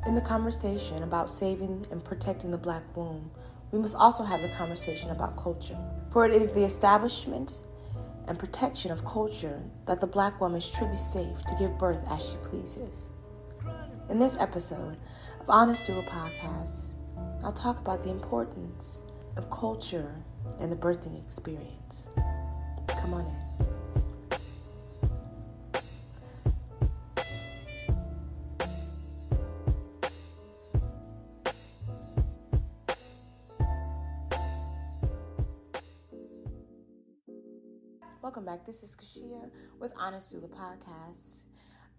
In the conversation about saving and protecting the Black womb, we must also have the conversation about culture. For it is the establishment and protection of culture that the Black woman is truly safe to give birth as she pleases. In this episode of Honest Doula Podcast, I'll talk about the importance of culture and the birthing experience. Come on in. Welcome back. This is Kashia with Honest Doula Podcast.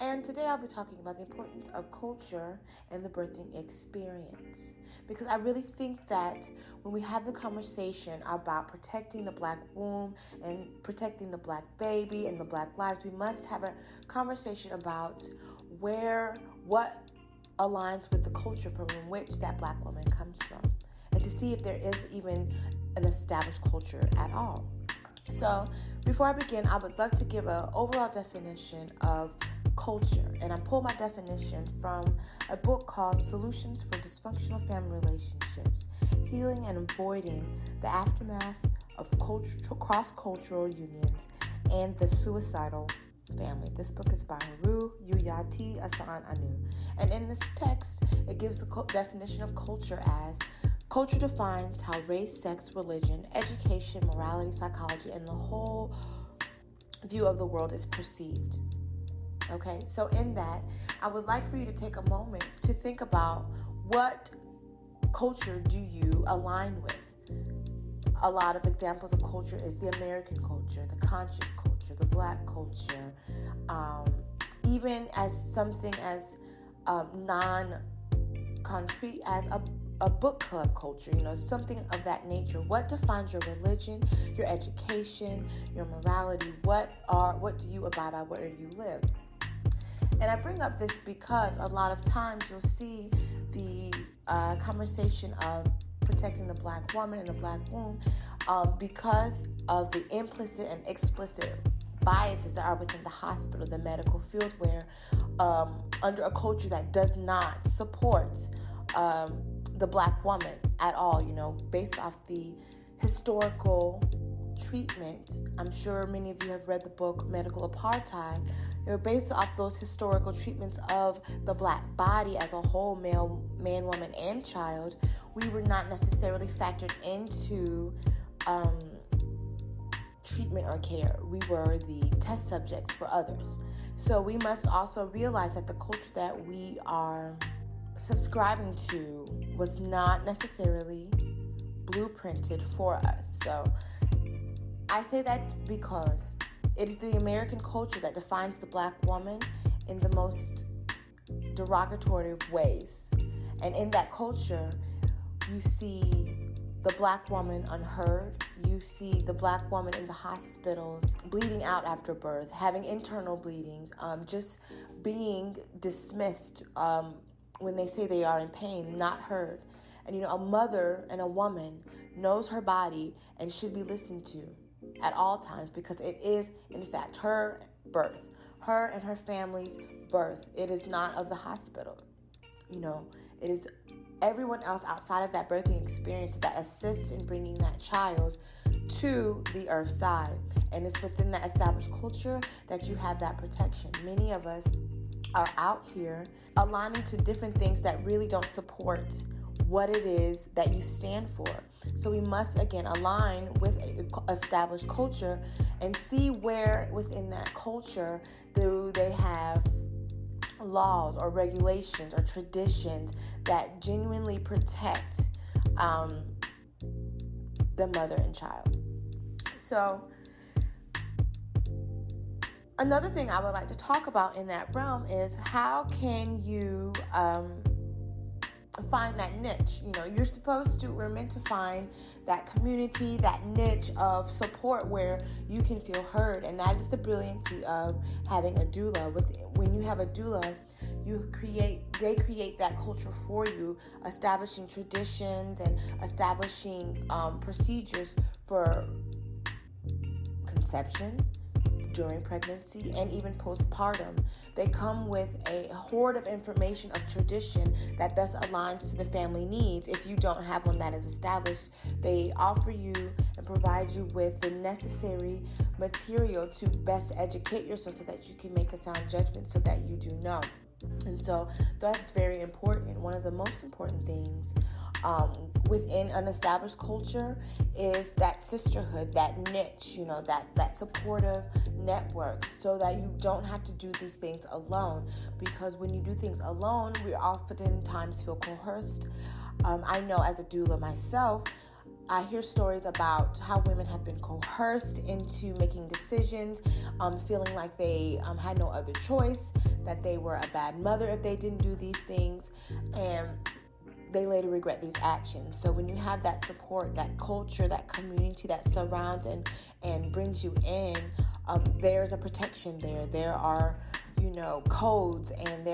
And today I'll be talking about the importance of culture and the birthing experience. Because I really think that when we have the conversation about protecting the Black womb and protecting the Black baby and the Black lives, we must have a conversation about what aligns with the culture from which that Black woman comes from. And to see if there is even an established culture at all. So, before I begin, I would love to give an overall definition of culture. And I pulled my definition from a book called Solutions for Dysfunctional Family Relationships, Healing and Avoiding the Aftermath of Cross-Cultural Unions and the Suicidal Family. This book is by HRU Yuya T, Assaan-ANU. And in this text, it gives the definition of culture as: culture defines how race, sex, religion, education, morality, psychology, and the whole view of the world is perceived. Okay, so in that, I would like for you to take a moment to think about what culture do you align with. A lot of examples of culture is the American culture, the conscious culture, the Black culture, even as something as non-concrete as a book club culture, something of that nature. What defines your religion, your education, your morality? What do you abide by? Where do you live? And I bring up this because a lot of times you'll see the conversation of protecting the Black woman and the Black womb because of the implicit and explicit biases that are within the hospital, the medical field, where under a culture that does not support the Black woman at all, based off the historical treatment. I'm sure many of you have read the book Medical Apartheid. Based off those historical treatments of the Black body as a whole, male, man, woman, and child, we were not necessarily factored into treatment or care. We were the test subjects for others. So we must also realize that the culture that we are subscribing to was not necessarily blueprinted for us. So I say that because it is the American culture that defines the Black woman in the most derogatory ways. And in that culture, you see the Black woman unheard. You see the Black woman in the hospitals bleeding out after birth, having internal bleedings, just being dismissed when they say they are in pain, not heard. And a mother and a woman knows her body and should be listened to at all times, because it is, in fact, her birth, her and her family's birth. It is not of the hospital. It is everyone else outside of that birthing experience that assists in bringing that child to the earth side. And it's within that established culture that you have that protection. Many of us are out here aligning to different things that really don't support what it is that you stand for. So we must, again, align with established culture and see where within that culture do they have laws or regulations or traditions that genuinely protect the mother and child. So another thing I would like to talk about in that realm is how can you find that niche. We're meant to find that community, that niche of support where you can feel heard. And that is the brilliancy of having a doula. When you have a doula, they create that culture for you, establishing traditions and establishing procedures for conception, during pregnancy and even postpartum. They come with a hoard of information of tradition that best aligns to the family needs. If you don't have one that is established, they offer you and provide you with the necessary material to best educate yourself so that you can make a sound judgment so that you do know. And so that's very important. One of the most important things within an established culture is that sisterhood, that niche, that supportive network, so that you don't have to do these things alone. Because when you do things alone, we oftentimes feel coerced. I know as a doula myself, I hear stories about how women have been coerced into making decisions, feeling like they had no other choice, that they were a bad mother if they didn't do these things, and they later regret these actions. So when you have that support, that culture, that community that surrounds and brings you in, there's a protection there. There are, codes, and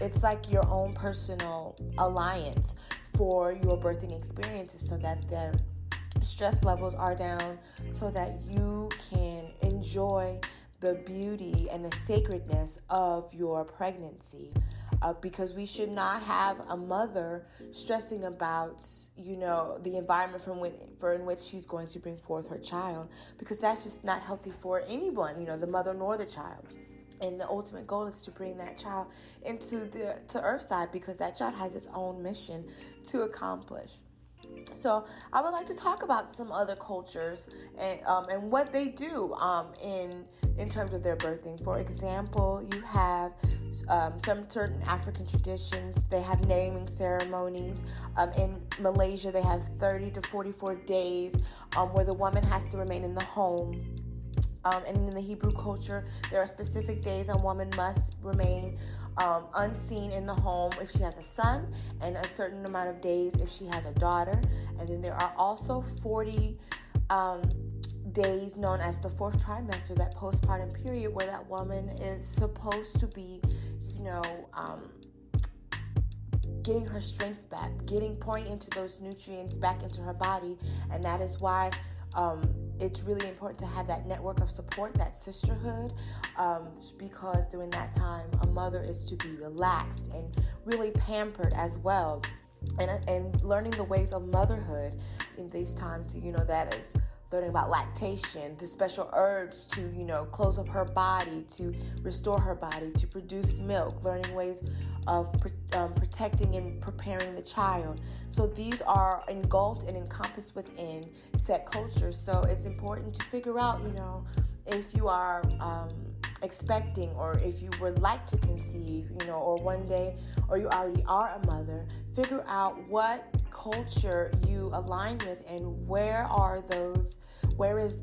it's like your own personal alliance for your birthing experiences, so that the stress levels are down, so that you can enjoy the beauty and the sacredness of your pregnancy. Because we should not have a mother stressing about, the environment in which she's going to bring forth her child, because that's just not healthy for anyone, the mother nor the child. And the ultimate goal is to bring that child to Earthside, because that child has its own mission to accomplish. So I would like to talk about some other cultures and what they do in terms of their birthing. For example, you have some certain African traditions. They have naming ceremonies. In Malaysia, they have 30 to 44 days where the woman has to remain in the home. And in the Hebrew culture, there are specific days a woman must remain unseen in the home if she has a son, and a certain amount of days if she has a daughter. And then there are also 40 days known as the fourth trimester, that postpartum period, where that woman is supposed to be, getting her strength back, pouring into those nutrients back into her body. And that is why it's really important to have that network of support, that sisterhood, because during that time, a mother is to be relaxed and really pampered as well. And learning the ways of motherhood in these times, that is learning about lactation, the special herbs to, close up her body, to restore her body, to produce milk, learning ways of protecting and preparing the child. So these are engulfed and encompassed within set cultures. So it's important to figure out, if you are expecting, or if you would like to conceive, or one day, or you already are a mother, figure out what culture you align with, and where is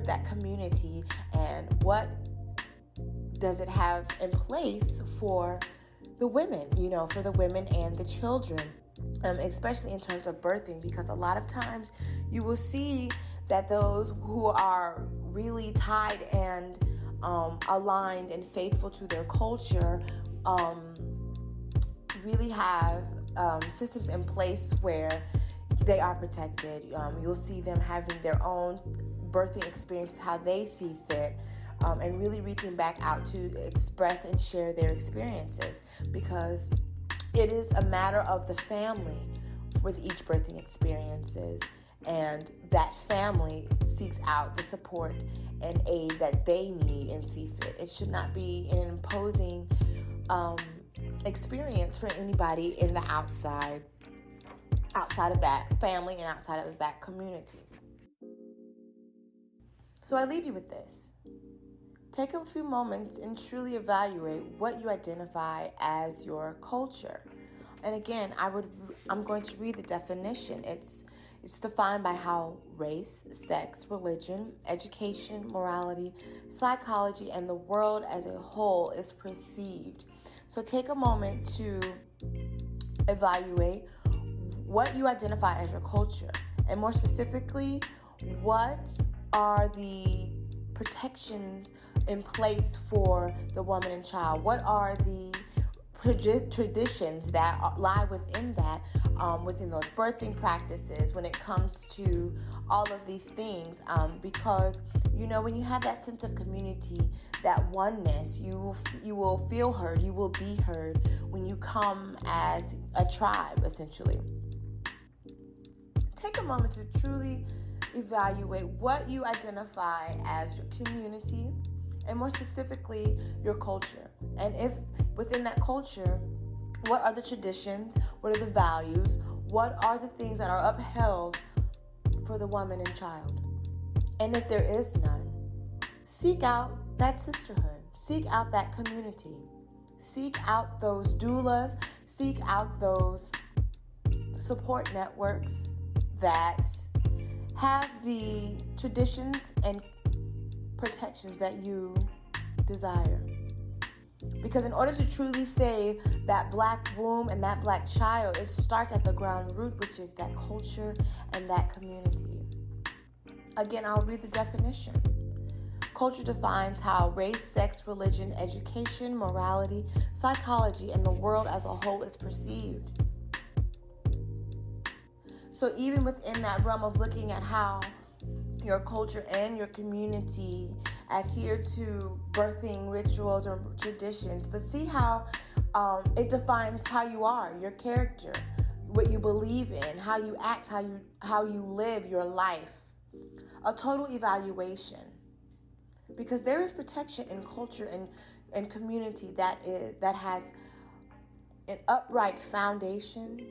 that community, and what does it have in place for the women, for the women and the children, especially in terms of birthing, because a lot of times you will see that those who are really tied and aligned and faithful to their culture really have systems in place where they are protected. You'll see them having their own birthing experiences, how they see fit, and really reaching back out to express and share their experiences, because it is a matter of the family with each birthing experiences, and that family seeks out the support and aid that they need and see fit. It should not be an imposing experience for anybody in the outside of that family and outside of that community. So I leave you with this. Take a few moments and truly evaluate what you identify as your culture. And again, I'm going to read the definition. It's defined by how race, sex, religion, education, morality, psychology, and the world as a whole is perceived. So take a moment to evaluate what you identify as your culture, and more specifically, what are the protections in place for the woman and child? What are the traditions that lie within that, within those birthing practices, when it comes to all of these things, because when you have that sense of community, that oneness, you will feel heard, you will be heard when you come as a tribe, essentially. Take a moment to truly evaluate what you identify as your community, and more specifically, your culture. And if within that culture, what are the traditions? What are the values? What are the things that are upheld for the woman and child? And if there is none, seek out that sisterhood. Seek out that community. Seek out those doulas. Seek out those support networks that have the traditions and protections that you desire. Because in order to truly save that black womb and that black child, it starts at the ground root, which is that culture and that community. Again, I'll read the definition. Culture defines how race, sex, religion, education, morality, psychology, and the world as a whole is perceived. So even within that realm of looking at how your culture and your community adhere to birthing rituals or traditions, but see how it defines how you are, your character, what you believe in, how you act, how you live your life. A total evaluation, because there is protection in culture and community that has an upright foundation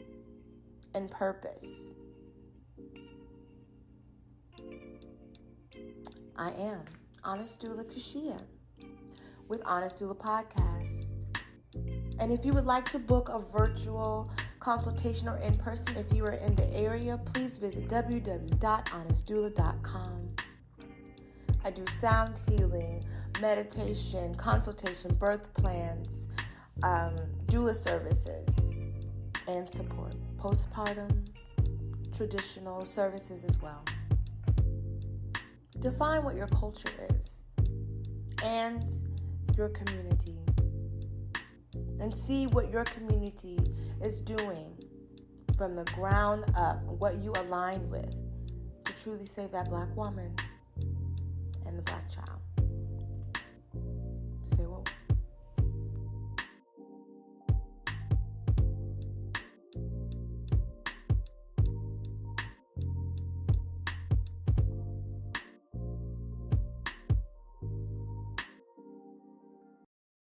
and purpose. I am Honest Doula Kashia with Honest Doula Podcast. And if you would like to book a virtual consultation or in person, if you are in the area, please visit www.honestdoula.com. I do sound healing, meditation, consultation, birth plans, doula services, and support. Postpartum, traditional services as well. Define what your culture is and your community, and see what your community is doing from the ground up, what you align with to truly save that black woman and the black child.